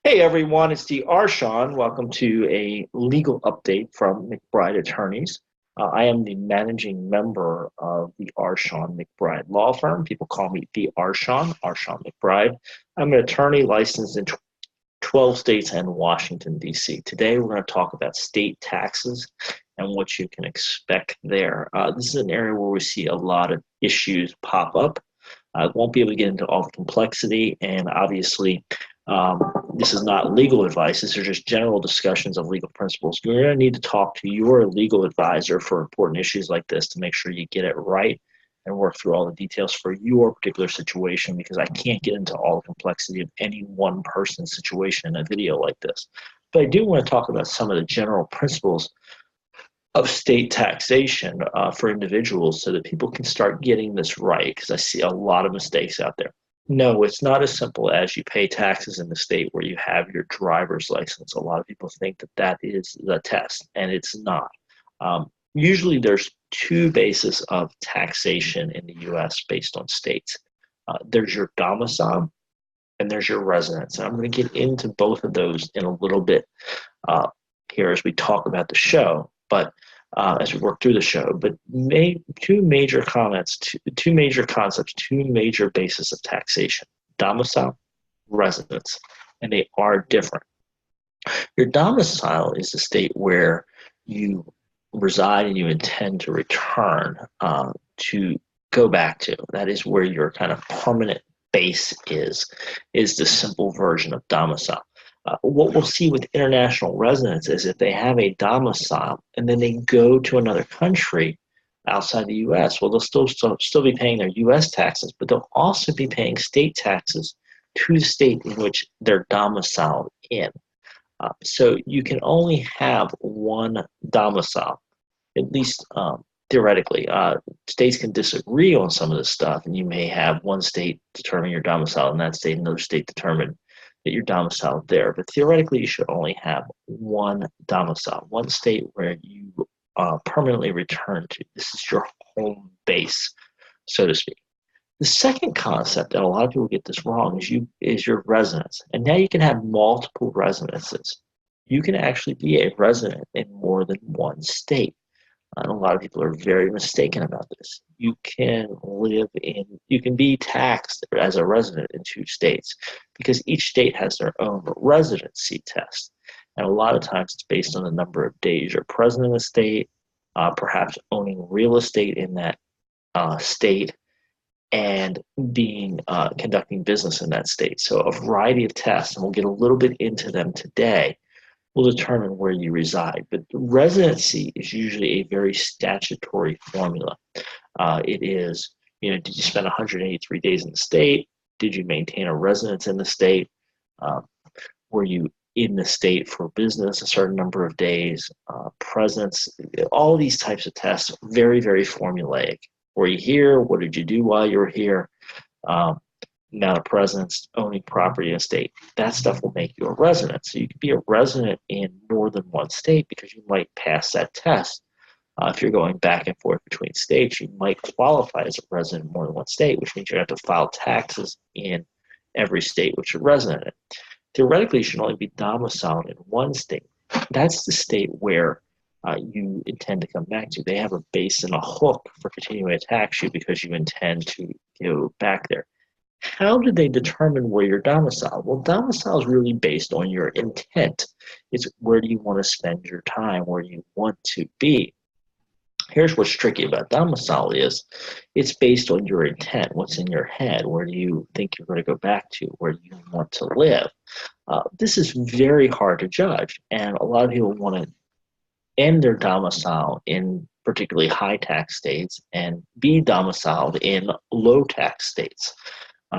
Hey everyone, it's the Shawn. Welcome to a legal update from McBride Attorneys. I am the managing member of the Shawn McBride law firm. People call me the Shawn McBride. I'm an attorney licensed in 12 states and Washington, D.C. Today we're going to talk about state taxes and what you can expect there. This is an area where we see a lot of issues pop up. I won't be able to get into all the complexity, and obviously, um, this is not legal advice. These are just general discussions of legal principles. You're going to need to talk to your legal advisor for important issues like this to make sure you get it right and work through all the details for your particular situation, because I can't get into all the complexity of any one person's situation in a video like this. But I do want to talk about some of the general principles of state taxation for individuals so that people can start getting this right, because I see a lot of mistakes out there. No, it's not as simple as you pay taxes in the state where you have your driver's license. A lot of people think that that is the test, and it's not. Usually there's two bases of taxation in the U.S. based on states. There's your domicile and there's your residence. And I'm going to get into both of those in a little bit here as we talk about the show. But as we work through the show, but two major comments, two major concepts, two major bases of taxation: domicile, residence, and they are different. Your domicile is the state where you reside and you intend to return to go back to. That is where your kind of permanent base is the simple version of domicile. What we'll see with international residents is if they have a domicile and then they go to another country outside the U.S., well, they'll still be paying their U.S. taxes, but they'll also be paying state taxes to the state in which they're domiciled in. So you can only have one domicile, at least theoretically. States can disagree on some of this stuff, and you may have one state determine your domicile in that state, another state determine that you're domiciled there. But theoretically, you should only have one domicile, one state where you permanently return to. This is your home base, so to speak. The second concept, and a lot of people get this wrong, is your residence. And now you can have multiple residences. You can actually be a resident in more than one state. And a lot of people are very mistaken about this. You can be taxed as a resident in two states because each state has their own residency test. And a lot of times it's based on the number of days you're present in the state, perhaps owning real estate in that state, and conducting business in that state. So a variety of tests, and we'll get a little bit into them today, will determine where you reside. But residency is usually a very statutory formula. It is, did you spend 183 days in the state? Did you maintain a residence in the state? Were you in the state for business a certain number of days? Presence, all these types of tests, very, very formulaic. Were you here? What did you do while you were here? Amount of presence, owning property in a state. That stuff will make you a resident. So you could be a resident in more than one state because you might pass that test. If you're going back and forth between states, you might qualify as a resident in more than one state, which means you have to file taxes in every state which you're resident in. Theoretically, you should only be domiciled in one state. That's the state where you intend to come back to. They have a base and a hook for continuing to tax you because you intend to go back there. How do they determine where you're domiciled? Well, domicile is really based on your intent. It's where do you want to spend your time, where do you want to be. Here's what's tricky about domicile is it's based on your intent, what's in your head, where do you think you're going to go back to, where do you want to live. This is very hard to judge, and a lot of people want to end their domicile in particularly high tax states and be domiciled in low tax states.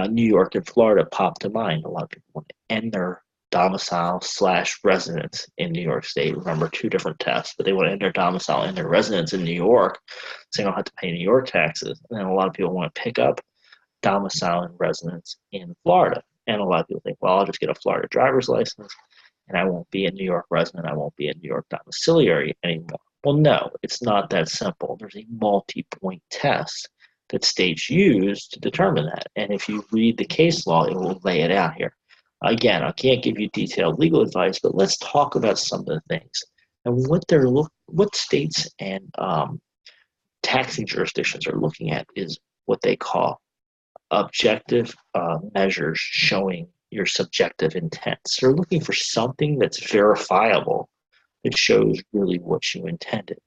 New York and Florida pop to mind. A lot of people want to end their domicile/residence in New York State. Remember, two different tests, but they want to end their domicile and their residence in New York so they don't have to pay New York taxes. And then a lot of people want to pick up domicile and residence in Florida. And a lot of people think, well, I'll just get a Florida driver's license and I won't be a New York resident. I won't be a New York domiciliary anymore. Well, no, it's not that simple. There's a multi-point test that states use to determine that. And if you read the case law, it will lay it out here. Again, I can't give you detailed legal advice, but let's talk about some of the things and what states and taxing jurisdictions are looking at is what they call objective measures showing your subjective intent. So they're looking for something that's verifiable that shows really what you intended.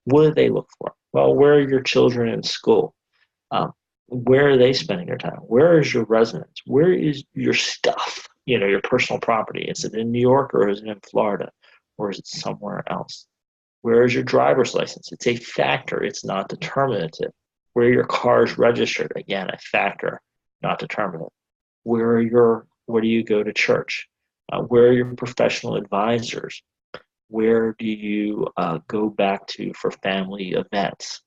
What do they look for? Well, where are your children in school? Um, where are they spending their time? Where is your residence? Where is your stuff? Your personal property. Is it in New York or is it in Florida? Or is it somewhere else? Where is your driver's license? It's a factor. It's not determinative. Where are your cars registered? Again, a factor, not determinative. Where do you go to church? Where are your professional advisors? Where do you go back to for family events?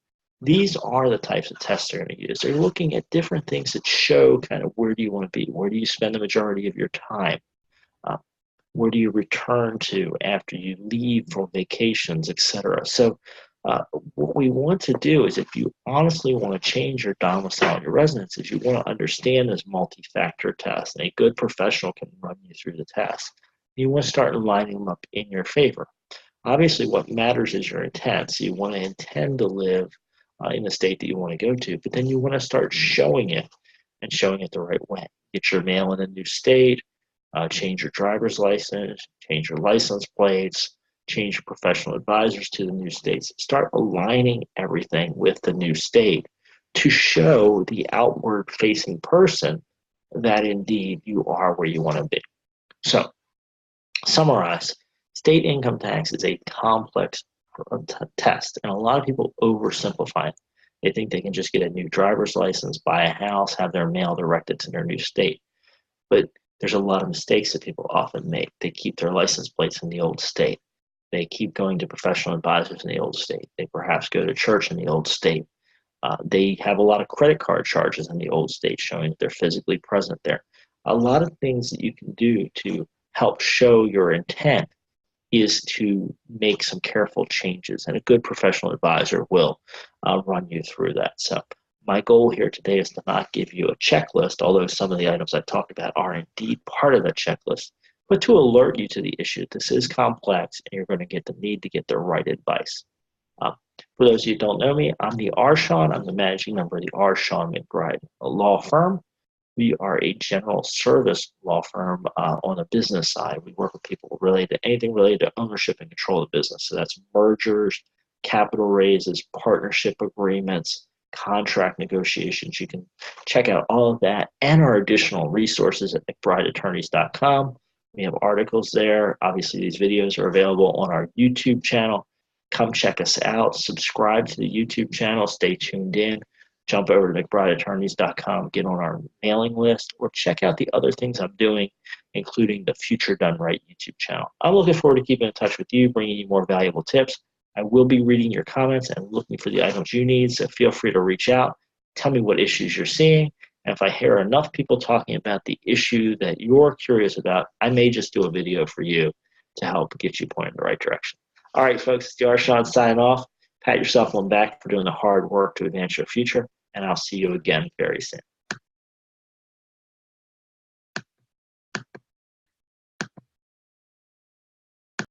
These are the types of tests they're going to use. They're looking at different things that show kind of where do you want to be? Where do you spend the majority of your time? Uh, where do you return to after you leave for vacations, etc.? So what we want to do is if you honestly want to change your domicile and your residence, if you want to understand this multi-factor test, and a good professional can run you through the test, you want to start lining them up in your favor. Obviously, what matters is your intent. So you want to intend to live in the state that you want to go to, but then you want to start showing it and showing it the right way. Get your mail in a new state, change your driver's license, change your license plates, change your professional advisors to the new states. Start aligning everything with the new state to show the outward facing person that indeed you are where you want to be. So, summarize, state income tax is a complex test, and a lot of people oversimplify it. They think they can just get a new driver's license, buy a house, have their mail directed to their new state. But there's a lot of mistakes that people often make. They keep their license plates in the old state. They keep going to professional advisors in the old state. They perhaps go to church in the old state. They have a lot of credit card charges in the old state showing that they're physically present there. A lot of things that you can do to help show your intent is to make some careful changes, and a good professional advisor will run you through that. So my goal here today is to not give you a checklist, although some of the items I've talked about are indeed part of the checklist, but to alert you to the issue. This is complex, and you're going to need to get the right advice. For those of you who don't know me, I'm the Shawn. I'm the managing member of the Shawn McBride law firm. We are a general service law firm on the business side. We work with people anything related to ownership and control of business. So that's mergers, capital raises, partnership agreements, contract negotiations. You can check out all of that and our additional resources at McBrideAttorneys.com. We have articles there. Obviously, these videos are available on our YouTube channel. Come check us out. Subscribe to the YouTube channel. Stay tuned in. Jump over to McBrideAttorneys.com, get on our mailing list, or check out the other things I'm doing, including the Future Done Right YouTube channel. I'm looking forward to keeping in touch with you, bringing you more valuable tips. I will be reading your comments and looking for the items you need, so feel free to reach out. Tell me what issues you're seeing, and if I hear enough people talking about the issue that you're curious about, I may just do a video for you to help get you pointed in the right direction. All right, folks, it's the Shawn signing off. Pat yourself on the back for doing the hard work to advance your future, and I'll see you again very soon.